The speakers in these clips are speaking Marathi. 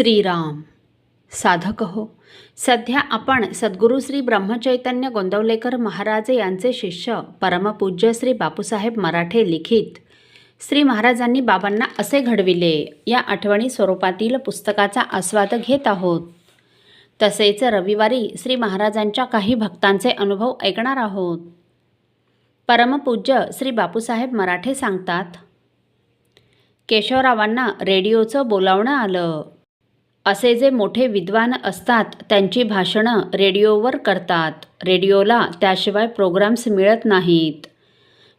श्रीराम. साधक हो, सध्या आपण सद्गुरू श्री ब्रह्मचैतन्य गोंदवलेकर महाराज यांचे शिष्य परमपूज्य श्री बापूसाहेब मराठे लिखित श्री महाराजांनी बाबांना असे घडविले या आठवणी स्वरूपातील पुस्तकाचा आस्वाद घेत आहोत. तसेच रविवारी श्री महाराजांच्या काही भक्तांचे अनुभव ऐकणार आहोत. परमपूज्य श्री बापूसाहेब मराठे सांगतात, केशवरावांना रेडिओचं बोलावणं आलं. असे जे मोठे विद्वान असतात त्यांची भाषणं रेडिओवर करतात. रेडिओला त्याशिवाय प्रोग्राम्स मिळत नाहीत.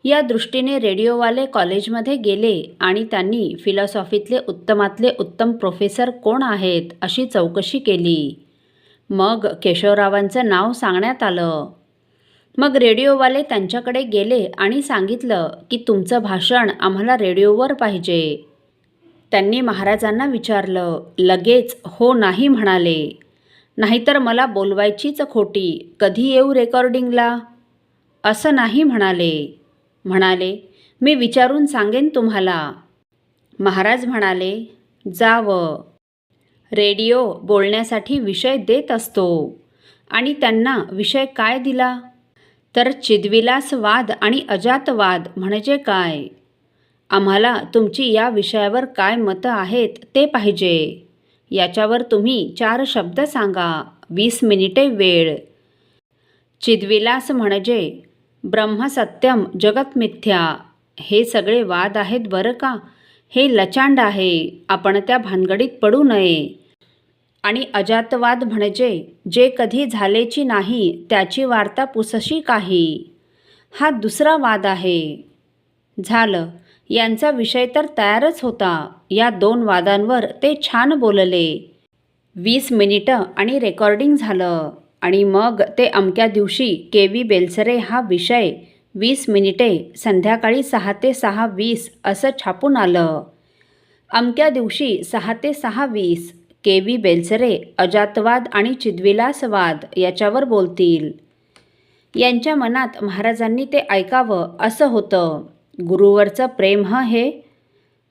या दृष्टीने रेडिओवाले कॉलेजमध्ये गेले आणि त्यांनी फिलॉसॉफीतले उत्तमातले उत्तम प्रोफेसर कोण आहेत अशी चौकशी केली. मग केशवरावांचं नाव सांगण्यात आलं. मग रेडिओवाले त्यांच्याकडे गेले आणि सांगितलं की तुमचं भाषण आम्हाला रेडिओवर पाहिजे. त्यांनी महाराजांना विचारलं. लगेच हो नाही म्हणाले. नाहीतर मला बोलवायचीच खोटी, कधी येऊ रेकॉर्डिंगला? असं नाही म्हणाले मी विचारून सांगेन तुम्हाला. महाराज म्हणाले, जावं. रेडिओ बोलण्यासाठी विषय देत असतो. आणि त्यांना विषय काय दिला? तर चिद्विलासवाद आणि अजातवाद म्हणजे काय? आम्हाला तुमची या विषयावर काय मतं आहेत ते पाहिजे. याच्यावर तुम्ही 4 शब्द सांगा. 20 मिनिटे वेळ. चिद्विलास म्हणजे ब्रह्मसत्यम जगत मिथ्या. हे सगळे वाद आहेत बरं का. हे लचांड आहे. आपण त्या भानगडीत पडू नये. आणि अजातवाद म्हणजे जे कधी झालेची नाही त्याची वार्ता पुसशी काही. हा दुसरा वाद आहे. झालं. यांचा विषय तर तयारच होता. या 2 वादांवर ते छान बोलले. 20 मिनिटं आणि रेकॉर्डिंग झालं. आणि मग ते अमक्या दिवशी के.व्ही. बेलसरे हा विषय 20 मिनिटे संध्याकाळी 6 ते 6:20 असं छापून आलं. अमक्या दिवशी 6 ते 6:20 के.व्ही. बेलसरे अजातवाद आणि चिद्विलासवाद याच्यावर बोलतील. यांच्या मनात महाराजांनी ते ऐकावं असं होतं. गुरुवरचं प्रेम हे.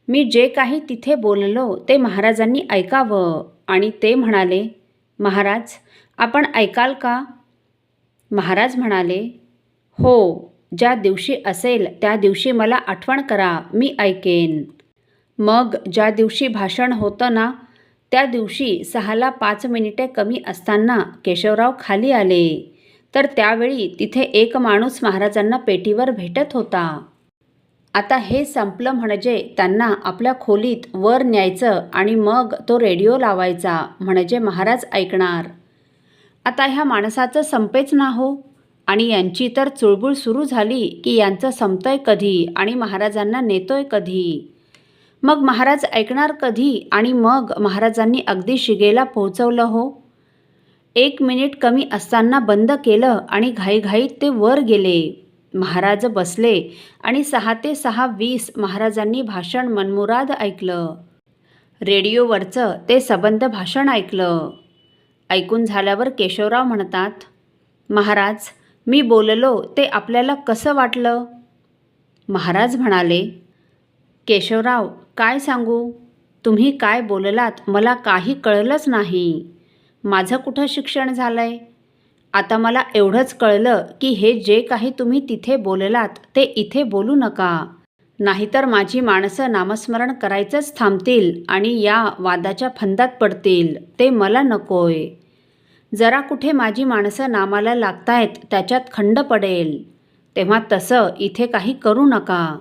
मी जे काही तिथे बोललो ते महाराजांनी ऐकावं. आणि ते म्हणाले, महाराज आपण ऐकाल का? महाराज म्हणाले, हो, ज्या दिवशी असेल त्या दिवशी मला आठवण करा, मी ऐकेन. मग ज्या दिवशी भाषण होतं ना त्या दिवशी 6ला 5 मिनिटे कमी असताना केशवराव खाली आले. तर त्यावेळी तिथे एक माणूस महाराजांना पेटीवर भेटत होता. आता हे संपलं म्हणजे त्यांना आपल्या खोलीत वर न्यायचं आणि मग तो रेडिओ लावायचा म्हणजे महाराज ऐकणार. आता ह्या माणसाचं संपेच ना हो. आणि यांची तर चुळबुळ सुरू झाली की यांचं संपतंय कधी आणि महाराजांना नेतोय कधी. मग महाराज ऐकणार कधी? आणि मग महाराजांनी अगदी शिगेला पोहोचवलं हो. 1 मिनिट कमी असताना बंद केलं आणि घाईघाईत ते वर गेले. महाराज बसले आणि 6 ते 6:20 महाराजांनी भाषण मनमुराद ऐकलं. रेडिओवरचं ते सबंध भाषण ऐकलं. ऐकून झाल्यावर केशवराव म्हणतात, महाराज मी बोललो ते आपल्याला कसं वाटलं? महाराज म्हणाले, केशवराव काय सांगू? तुम्ही काय बोललात मला काही कळलंच नाही. माझं कुठं शिक्षण झालंय? आता मला एवढंच कळलं की हे जे काही तुम्ही तिथे बोललात ते इथे बोलू नका. नाहीतर माझी माणसं नामस्मरण करायचंच थांबतील आणि या वादाच्या फंदात पडतील. ते मला नकोय. जरा कुठे माझी माणसं नामाला लागतायत त्याच्यात खंड पडेल. तेव्हा तसं इथे काही करू नका.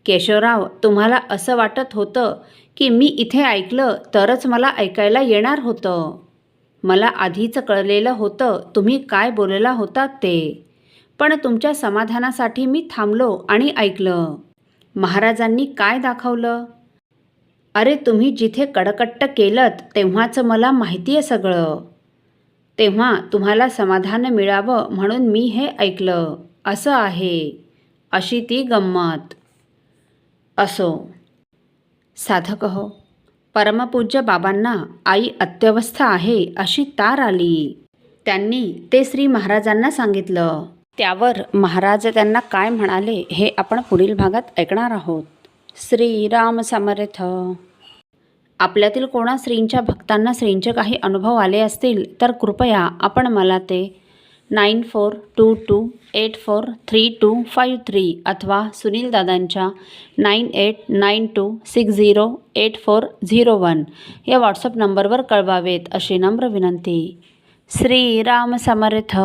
केशवराव तुम्हाला असं वाटत होतं की मी इथे ऐकलं तरच मला ऐकायला येणार होतं. मला आधीच कळलेलं होतं तुम्ही काय बोलला होतात ते. पण तुमच्या समाधानासाठी मी थांबलो आणि ऐकलं. महाराजांनी काय दाखवलं? अरे तुम्ही जिथे कडकट्ट केलंत तेव्हाच मला माहिती आहे सगळं. तेव्हा तुम्हाला समाधान मिळावं म्हणून मी हे ऐकलं. असं आहे. अशी ती गंमत. असो. साधक हो, परमपूज्य बाबांना आई अत्यवस्थ आहे अशी तार आली. त्यांनी ते श्री महाराजांना सांगितलं. त्यावर महाराज त्यांना काय म्हणाले हे आपण पुढील भागात ऐकणार आहोत. श्रीराम समर्थ. आपल्यातील कोणा श्रींच्या भक्तांना श्रींचे काही अनुभव आले असतील तर कृपया आपण मला ते 9422843253 अथवा सुनील दादांच्या 9892608401 या व्हॉट्सअप नंबरवर कळवावेत अशी नम्र विनंती. श्रीराम समर्थ.